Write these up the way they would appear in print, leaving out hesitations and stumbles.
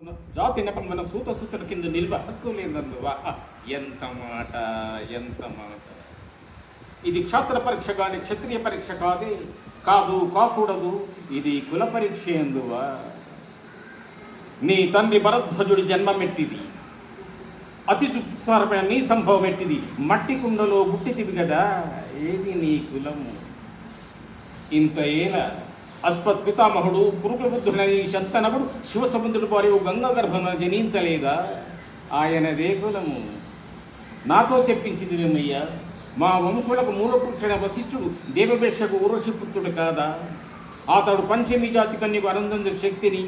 జాతి నెపంగన సూత సూతుల కింద నిల్వ హక్కు లేదందువా. ఎంత మాట, ఎంత మాట! ఇది క్షాత్ర పరీక్ష కానీ క్షత్రియ పరీక్ష కాదు, కాకూడదు. ఇది కుల పరీక్ష ఎందువా. నీ తండ్రి భరద్వాజుడి జన్మమెట్టిది, అతి చుత్సారమైన నీ సంభవం ఎట్టిది. మట్టి కుండలో గుట్టితివి కదా, ఏది నీ కులము? ఇంత ఏల అస్పత్ పితామహుడు పురుకుల బుద్ధుడని శంతనకుడు శివసముద్రుడు వారి గంగా గర్భన జనించలేదా? ఆయనదే కులము. నాతో చెప్పించింది వేమయ్య. మా వంశులకు మూలపురుషుడైన వశిష్ఠుడు దేవభేషకు ఊర్వశిపుత్రుడు కాదా? అతడు పంచమి జాతి కన్యకు అనందందు శక్తిని,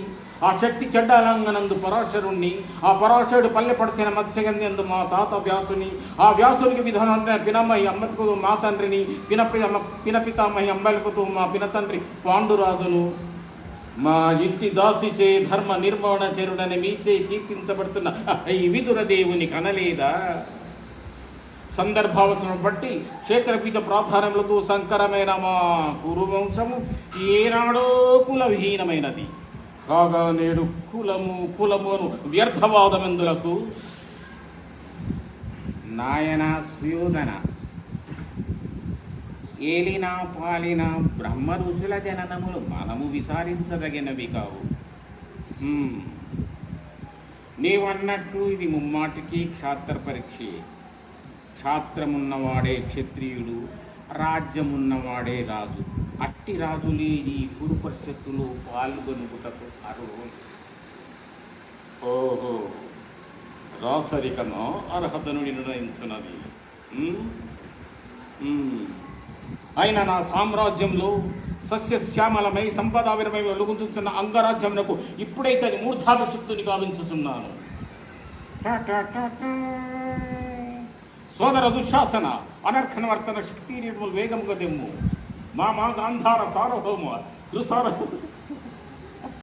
ఆ శక్తి చెడ్డాలంగనందు పరాశరుణ్ణి, ఆ పరాశరుడు పల్లె పడిసిన మత్స్యగంధి అందు మా తాత వ్యాసుని, ఆ వ్యాసునికి విధానం పినమహి అమ్మకు మా తండ్రిని, పినపితామహి అంబలికతో మా పినతండ్రి పాండురాజును. మా ఇంటి దాసిచే ధర్మ నిర్మాణ చరుడని మీచే కీర్తించబడుతున్న ఈ విదుర దేవుని కనలేదా? సందర్భావసరం బట్టి క్షేత్రపీఠ ప్రాధాన్యములతో సంకరమైన మా కురువంశము ఏనాడో కులవిహీనమైనది కాగా నేడు కులమును వ్యర్థవాదమెందులకు. నాయన సుయోధన, ఏలినా పాలిన బ్రహ్మ ఋషుల జననములు మనము విచారించదగినవి కావు. నీవన్నట్టు ఇది ముమ్మాటికి క్షాత్ర పరీక్షే. క్షాత్రమున్నవాడే క్షత్రియుడు, రాజ్యమున్నవాడే రాజు. అట్టి రాజులే ఈ కురు పరిషత్తులో పాల్గొనుటకు అర్హులు. ఓహో, రాచరికమో అర్హతను నిర్ణయించున్నది. అయినా నా సామ్రాజ్యంలో సస్యశ్యామలమై సంపదావిరమై వెలుగుతున్న అంగరాజ్యమునకు ఇప్పుడైతే అది మూర్ధాభిషిక్తుని గావించుతున్నాను. సోదర దుశ్శాసన, అనర్ఘనవర్తన శక్తి నిర్మూల వేగముగా దెమ్ము. మా గాంధార సార్వభౌమ